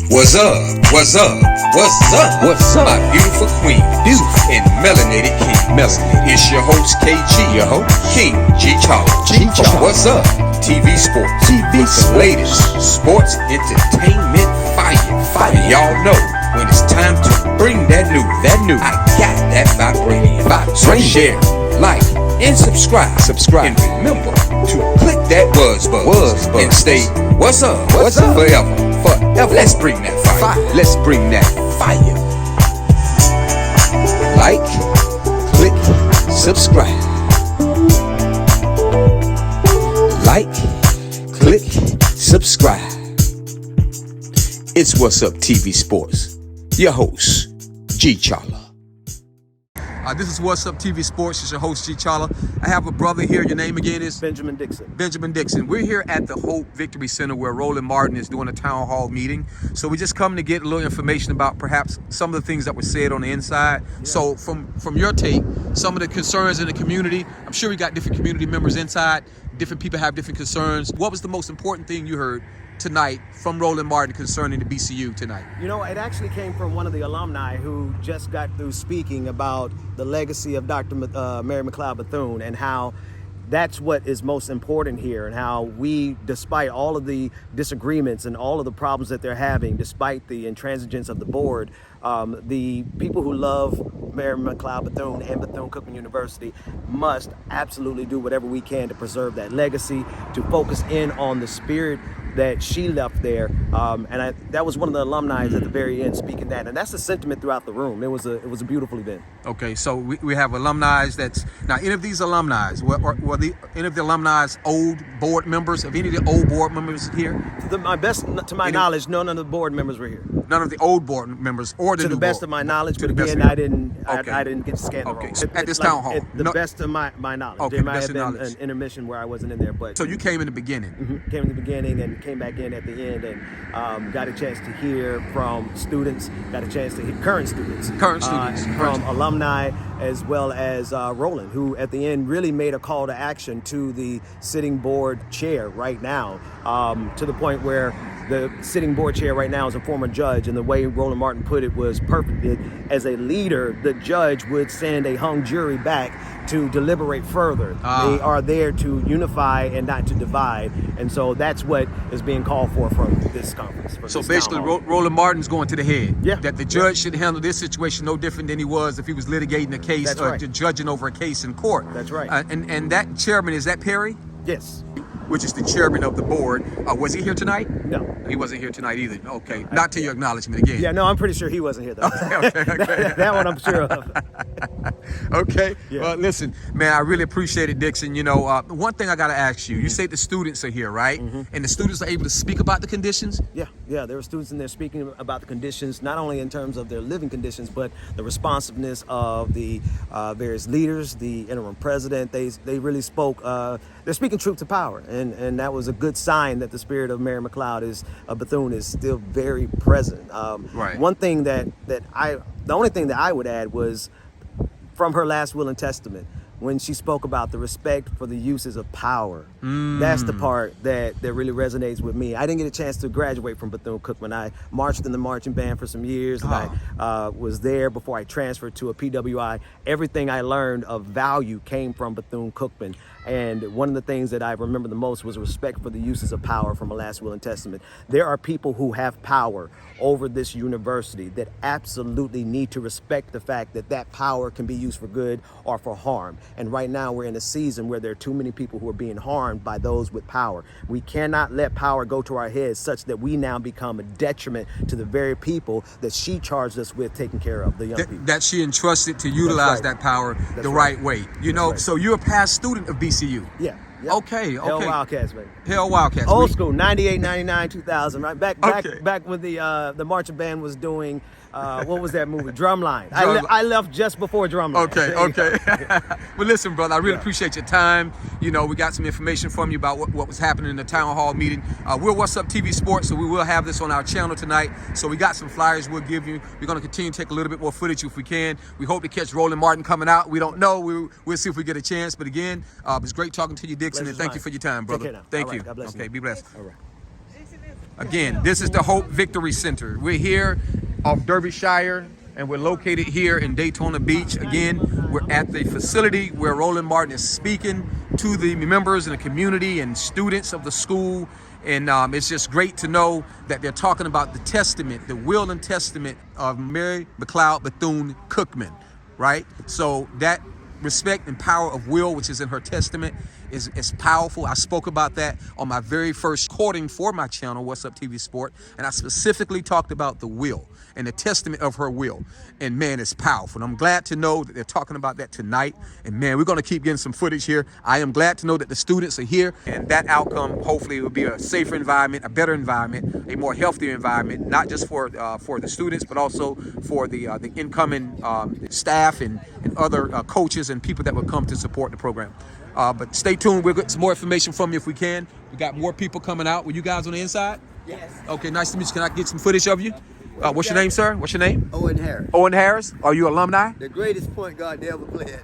What's up? What's up? What's up? What's up? My beautiful queen, Beautiful. and melanated king. Melanated. It's your host KG, Your host. King G Charlie. G Charlie. What's up? TV sports. TV With the sports. latest sports entertainment fire. And y'all know when it's time to bring that new. I got that vibrating. So share, like, and subscribe. And remember to click that buzz and stay what's up? What's up? Forever. Let's bring that fire. Let's bring that fire. Like, Click, subscribe. Like, click, subscribe. It's What's Up TV Sports. Your host, G Charlie. This is What's Up TV Sports. It's your host, G Charlie. I have a brother here. Your name again is? Benjamin Dixon. Benjamin Dixon. We're here at the Hope Victory Center where Roland Martin is doing a town hall meeting. So we just come to get a little information about perhaps some of the things that were said on the inside. Yeah. So from your take, some of the concerns in the community, I'm sure we got different community members inside. Different people have different concerns. What was the most important thing you heard tonight from Roland Martin concerning the BCU tonight? You know, it actually came from one of the alumni who just got through speaking about the legacy of Dr. Mary McLeod Bethune and how that's what is most important here, and how we, despite all of the disagreements and all of the problems that they're having, despite the intransigence of the board, the people who love Mary McLeod Bethune and Bethune-Cookman University must absolutely do whatever we can to preserve that legacy, to focus in on the spirit that she left there, that was one of the alumni at the very end speaking that, and that's the sentiment throughout the room. It was a beautiful event. Okay, so we have alumni that's now. Any of these alumni, were any of the alumni old board members? Have any of the old board members here? To my knowledge, none of the board members were here. None of the old board members or the To new the best board. of my knowledge, To but the best again, of your- I didn't get to scan the Okay, roll. so at this town hall. The best of my knowledge. Okay, There the might best have of been knowledge. an intermission where I wasn't in there, but So you came in the beginning. came in the beginning and came back in at the end, and got a chance to hear from students, got a chance to hear current students, from alumni, as well as Roland, who at the end really made a call to action to the sitting board chair right now, to the point where the sitting board chair right now is a former judge, and the way Roland Martin put it was perfect. As a leader, the judge would send a hung jury back to deliberate further. They are there to unify and not to divide, and so that's what is being called for from this conference. So basically, Roland Martin's going to the head. Yeah. That the judge should handle this situation no different than he was if he was litigating a case That's or right. judging over a case in court. That's right. And that chairman, is that Perry? Yes. Which is the chairman of the board. Was he here tonight? No. He wasn't here tonight either. Okay. Not to your acknowledgement again. Yeah, no, I'm pretty sure he wasn't here though. Okay. that one I'm sure of. Okay. Yeah. Well, listen, man, I really appreciate it, Dixon. You know, one thing I got to ask you, you say the students are here, right? And the students are able to speak about the conditions? Yeah, there were students in there speaking about the conditions, not only in terms of their living conditions, but the responsiveness of the various leaders, the interim president. They really spoke. They're speaking truth to power, and that was a good sign that the spirit of Mary McLeod Bethune is still very present. Right. One thing the only thing that I would add was from her last will and testament, when she spoke about the respect for the uses of power. That's the part that really resonates with me. I didn't get a chance to graduate from Bethune-Cookman. I marched in the marching band for some years, and I was there before I transferred to a PWI. Everything I learned of value came from Bethune-Cookman. And one of the things that I remember the most was respect for the uses of power from a last will and testament. There are people who have power over this university that absolutely need to respect the fact that that power can be used for good or for harm. And right now we're in a season where there are too many people who are being harmed by those with power. We cannot let power go to our heads such that we now become a detriment to the very people that she charged us with taking care of, the young people. That she entrusted to utilize that power the right way. You know, so you're a past student of BCU. Yeah. Okay. Hell Wildcats, baby. Hell Wildcats. Old school, 98, 99, 2000, right? Back when the marching band was doing, what was that movie? Drumline. I left just before Drumline. Okay. Well, listen, brother, I really appreciate your time. You know, we got some information from you about what was happening in the town hall meeting. We're What's Up TV Sports, so we will have this on our channel tonight. So we got some flyers we'll give you. We're going to continue to take a little bit more footage if we can. We hope to catch Roland Martin coming out. We don't know. We'll see if we get a chance. But again, it's great talking to you, Dixon, and thank you for your time, brother. Take care now. Thank All you. right. God bless you. Okay, be blessed. All right. Again, this is the Hope Victory Center. We're here off Derbyshire, and we're located here in Daytona Beach. Again, we're at the facility where Roland Martin is speaking to the members and the community and students of the school. And it's just great to know that they're talking about the testament, the will and testament of Mary McLeod Bethune-Cookman, right? So that respect and power of will, which is in her testament, is powerful. I spoke about that on my very first recording for my channel, What's Up TV Sport, and I specifically talked about the will and the testament of her will. And man, it's powerful. And I'm glad to know that they're talking about that tonight. And man, we're going to keep getting some footage here. I am glad to know that the students are here, and that outcome hopefully will be a safer environment, a better environment, a more healthier environment, not just for the students, but also for the incoming staff and other coaches and people that will come to support the program. But stay tuned. We'll get some more information from you if we can. We got more people coming out. Were you guys on the inside? Yes. Okay, nice to meet you. Can I get some footage of you? What's your name, sir? What's your name? Owen Harris. Owen Harris. Are you alumni? The greatest point guard they ever played.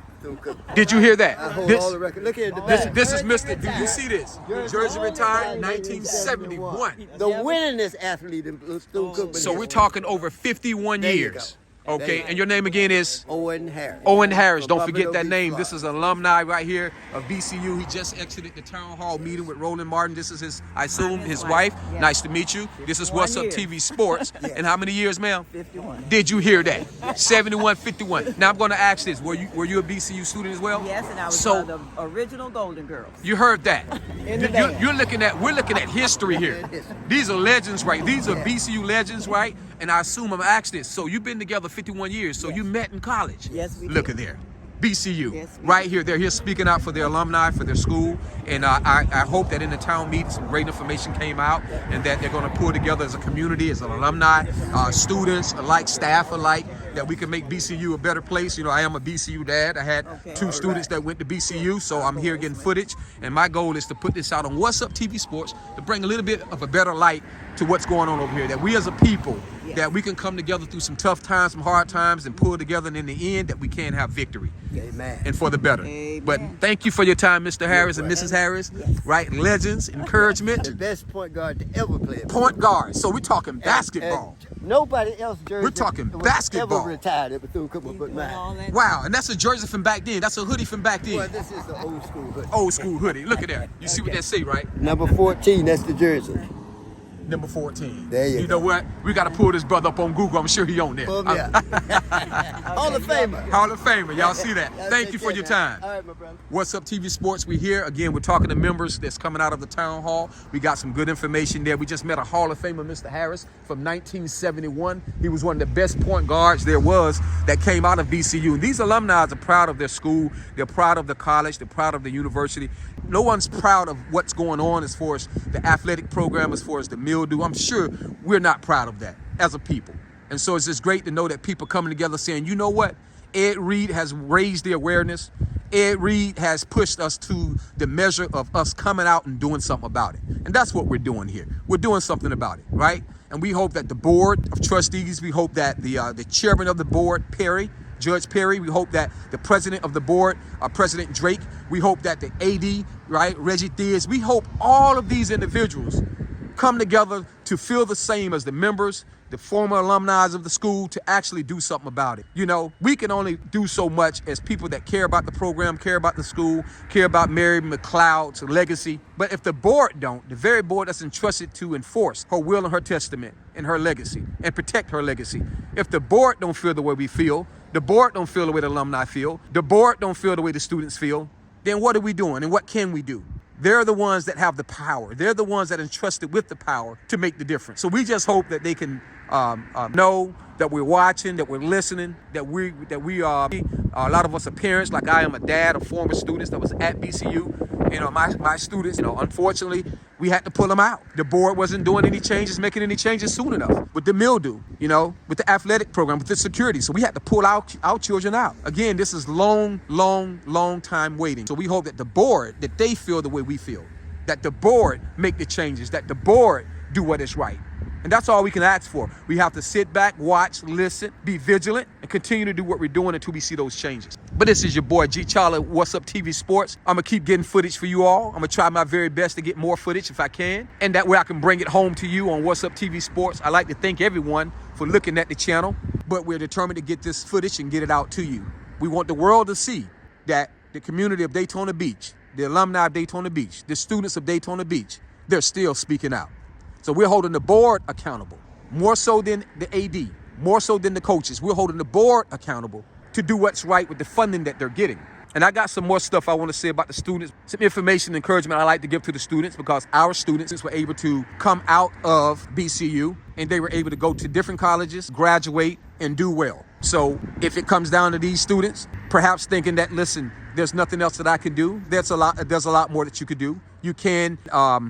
Did you hear that? I hold all the records. Look here at the back. This is Mr. Do you see this? Jersey retired 1971. The winningest athlete in Bethune-Cookman. So we're talking over 51 There you years. go. Okay, and your name again is? Owen Harris. Owen Harris, From don't forget Buffalo that Beach, name. Florida. This is an alumni right here of BCU. He just exited the town hall meeting with Roland Martin. This is his, I assume, his wife. Yeah. Nice to meet you. This is What's Up TV Sports. Yes. And how many years, ma'am? 51. Did you hear that? 71, 51. Now I'm going to ask this: Were you a BCU student as well? Yes, and I was So one of the original Golden Girls. you heard that. In the band. We're looking at history here. These are legends, right? These are BCU legends, right? And I assume I'm gonna ask this. So you've been together 51 years. So you met in college. Yes, we Look did. at there. BCU, Yes, we right here. They're here speaking out for their alumni, for their school. And I hope that in the town meeting, some great information came out, and that they're going to pull together as a community, as an alumni, students alike, staff alike, that we can make BCU a better place. You know, I am a BCU dad. I had two students that went to BCU, so I'm here getting footage. And my goal is to put this out on What's Up TV Sports to bring a little bit of a better light to what's going on over here. That we as a people, that we can come together through some tough times, some hard times, and pull together, and in the end, that we can have victory. Amen. And for the better. Amen. But thank you for your time, Mr. Harris and Mrs. Harris. Right? Legends, encouragement, The best point guard to ever play. point guard. So we're talking basketball. And nobody else jersey We're talking was basketball. ever retired at Bethune-Cookman but All mine. that- Wow, and that's a jersey from back then. That's a hoodie from back Well, then. this is the old school hood. Old school hoodie. Look at that. You see what that say, right? Number 14, that's the jersey. Number 14. There you know go. what? We got to pull this brother up on Google. I'm sure he on there. Pull me up. Hall of Famer. Hall of Famer. Y'all see that? Y'all Thank take you for care your now. time. All right, my brother. What's Up TV Sports? We here again. We're talking to members that's coming out of the town hall. We got some good information there. We just met a Hall of Famer, Mr. Harris, from 1971. He was one of the best point guards there was that came out of BCU. And these alumni are proud of their school. They're proud of the college. They're proud of the university. No one's proud of what's going on as far as the athletic program, as far as the mildew. I'm sure we're not proud of that as a people. And so it's just great to know that people coming together saying, you know what? Ed Reed has raised the awareness. Ed Reed has pushed us to the measure of us coming out and doing something about it. And that's what we're doing here. We're doing something about it, right? And we hope that the board of trustees, we hope that the chairman of the board, Perry, Judge Perry, we hope that the president of the board, President Drake, we hope that the AD, right, Reggie Theus, we hope all of these individuals come together to feel the same as the members, the former alumni of the school, to actually do something about it. You know, we can only do so much as people that care about the program, care about the school, care about Mary McLeod's legacy. But if the board don't, the very board that's entrusted to enforce her will and her testament and her legacy and protect her legacy, if the board don't feel the way we feel, the board don't feel the way the alumni feel, the board don't feel the way the students feel, then what are we doing and what can we do? They're the ones that have the power. They're the ones that are entrusted with the power to make the difference. So we just hope that they can know that we're watching, that we're listening, that we are. A lot of us are parents, like I am a dad of former students that was at BCU. You know, my students, you know, unfortunately, we had to pull them out. The board wasn't doing any changes, making any changes soon enough with the mildew, you know, with the athletic program, with the security. So we had to pull our children out. Again, this is long time waiting. So we hope that the board, that they feel the way we feel, that the board make the changes, that the board do what is right. And that's all we can ask for. We have to sit back, watch, listen, be vigilant, and continue to do what we're doing until we see those changes. But this is your boy G Charlie, What's Up TV Sports. I'm gonna keep getting footage for you all. I'm gonna try my very best to get more footage if I can. And that way I can bring it home to you on What's Up TV Sports. I like to thank everyone for looking at the channel, but we're determined to get this footage and get it out to you. We want the world to see that the community of Daytona Beach, the alumni of Daytona Beach, the students of Daytona Beach, they're still speaking out. So we're holding the board accountable, more so than the AD, more so than the coaches. We're holding the board accountable to do what's right with the funding that they're getting. And I got some more stuff I want to say about the students, some information, encouragement I like to give to the students, because our students were able to come out of BCU and they were able to go to different colleges, graduate, and do well. So if it comes down to these students, perhaps thinking that, listen, there's nothing else that I can do, there's a lot more that you could do. You can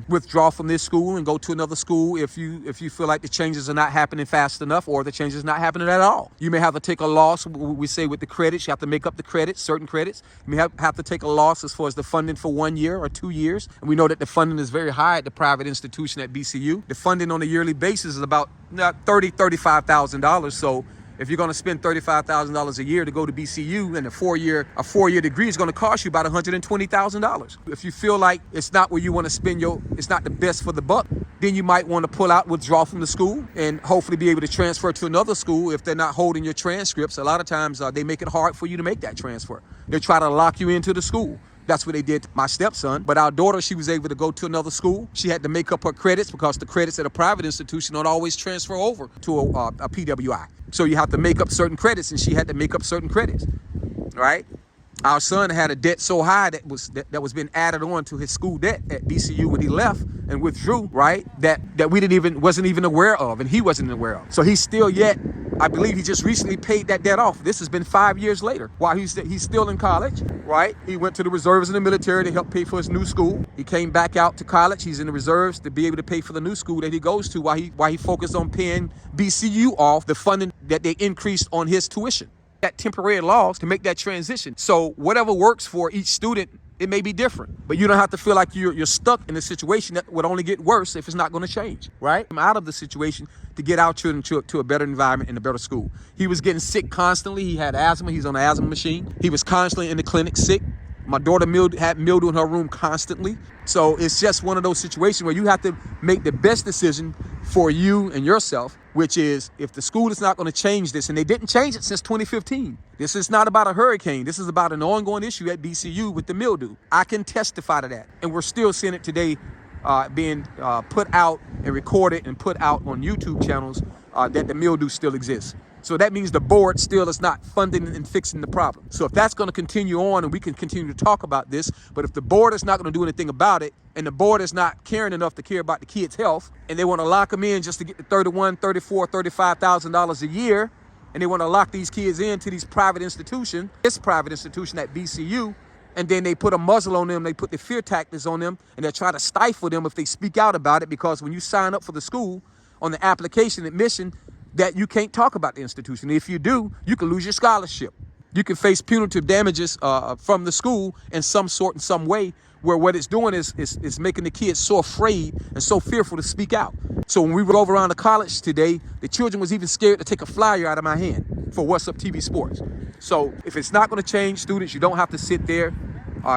withdraw from this school and go to another school if you feel like the changes are not happening fast enough, or the changes are not happening at all. You may have to take a loss. We say with the credits, you have to make up the credits, certain credits. You may have to take a loss as far as the funding for 1 year or 2 years. And we know that the funding is very high at the private institution at BCU. The funding on a yearly basis is about $35,000. So if you're going to spend $35,000 a year to go to BCU, and a four-year degree is going to cost you about $120,000. If you feel like it's not where you want to spend it's not the best for the buck, then you might want to pull out, withdraw from the school, and hopefully be able to transfer to another school if they're not holding your transcripts. A lot of times they make it hard for you to make that transfer. They try to lock you into the school. That's what they did to my stepson. But our daughter, she was able to go to another school. She had to make up her credits because the credits at a private institution don't always transfer over to a PWI. So you have to make up certain credits, and she had to make up certain credits, right? Our son had a debt so high that was being added on to his school debt at BCU when he left and withdrew, right? That we wasn't even aware of, and he wasn't aware of. So he's still yet, I believe he just recently paid that debt off. This has been 5 years later while he's still in college, right? He went to the reserves in the military to help pay for his new school. He came back out to college. He's in the reserves to be able to pay for the new school that he goes to while he focused on paying BCU off the funding that they increased on his tuition. That temporary loss to make that transition. So whatever works for each student, it may be different, but you don't have to feel like you're stuck in a situation that would only get worse if it's not going to change, right? I'm out of the situation to get our children to a better environment and a better school. He was getting sick constantly. He had asthma. He's on an asthma machine. He was constantly in the clinic sick. My daughter had mildew in her room constantly. So it's just one of those situations where you have to make the best decision for you and yourself, which is, if the school is not going to change this, and they didn't change it since 2015. This is not about a hurricane. This is about an ongoing issue at BCU with the mildew. I can testify to that. And we're still seeing it today being put out and recorded and put out on YouTube channels that the mildew still exists. So that means the board still is not funding and fixing the problem. So if that's going to continue on, and we can continue to talk about this, but if the board is not going to do anything about it, and the board is not caring enough to care about the kids' health, and they want to lock them in just to get the $31,000, $34,000, $35,000 a year, and they want to lock these kids into this private institution at BCU, and then they put a muzzle on them, they put the fear tactics on them, and they try to stifle them if they speak out about it, because when you sign up for the school on the application admission, that you can't talk about the institution. If you do, you can lose your scholarship. You can face punitive damages from the school in some sort, in some way, where what it's doing is making the kids so afraid and so fearful to speak out. So when we were over around the college today, the children was even scared to take a flyer out of my hand for What's Up TV Sports. So if it's not going to change, students, you don't have to sit there.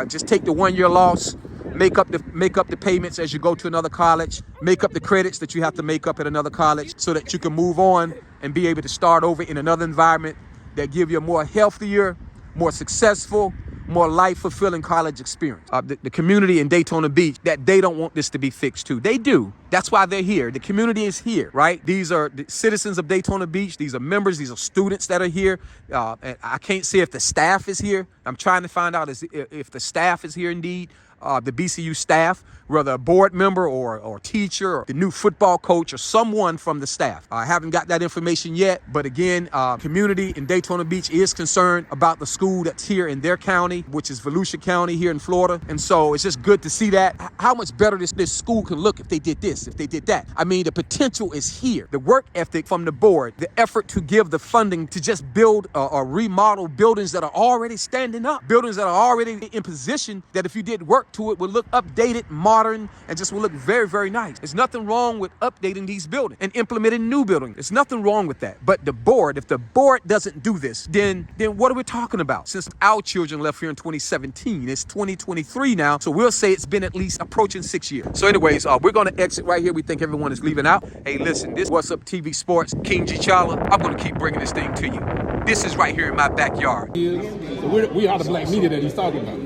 Just take the 1 year loss. Make up the payments as you go to another college. Make up the credits that you have to make up at another college, so that you can move on and be able to start over in another environment that give you a more healthier, more successful, more life-fulfilling college experience. The community in Daytona Beach, that they don't want this to be fixed too. They do. That's why they're here. The community is here, right? These are the citizens of Daytona Beach. These are members. These are students that are here. And I can't say if the staff is here. I'm trying to find out if the staff is here indeed. The BCU staff, whether a board member or teacher or the new football coach or someone from the staff. I haven't got that information yet, but again, community in Daytona Beach is concerned about the school that's here in their county, which is Volusia County here in Florida. And so it's just good to see that, how much better this school can look if they did this, if they did that. I mean, the potential is here. The work ethic from the board, the effort to give the funding to just build or remodel buildings that are already standing up, buildings that are already in position, that if you did work to it would look updated, modern, modern and just will look very, very nice. There's nothing wrong with updating these buildings and implementing new buildings. There's nothing wrong with that. But the board, if the board doesn't do this, then what are we talking about? Since our children left here in 2017, it's 2023 now, so we'll say it's been at least approaching 6 years. So anyways, we're going to exit right here. We think everyone is leaving out. Hey, listen, this What's Up TV Sports, King J'Challa. I'm going to keep bringing this thing to you. This is right here in my backyard. So we are the black media that he's talking about.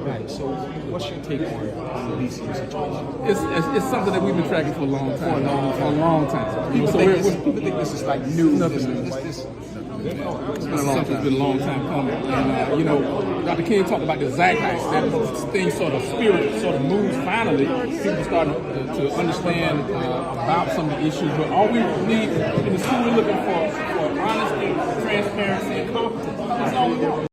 Right. So what's your take on these situations? It's something that we've been tracking for a long time. For a long time. People think this is like new. It's been a long time coming. And, you know, Dr. King talked about the zeitgeist. That thing sort of spirit sort of moves finally. People starting to understand about some of the issues. But all we need in the school, we're looking for honesty, transparency, and competence. That's all we want.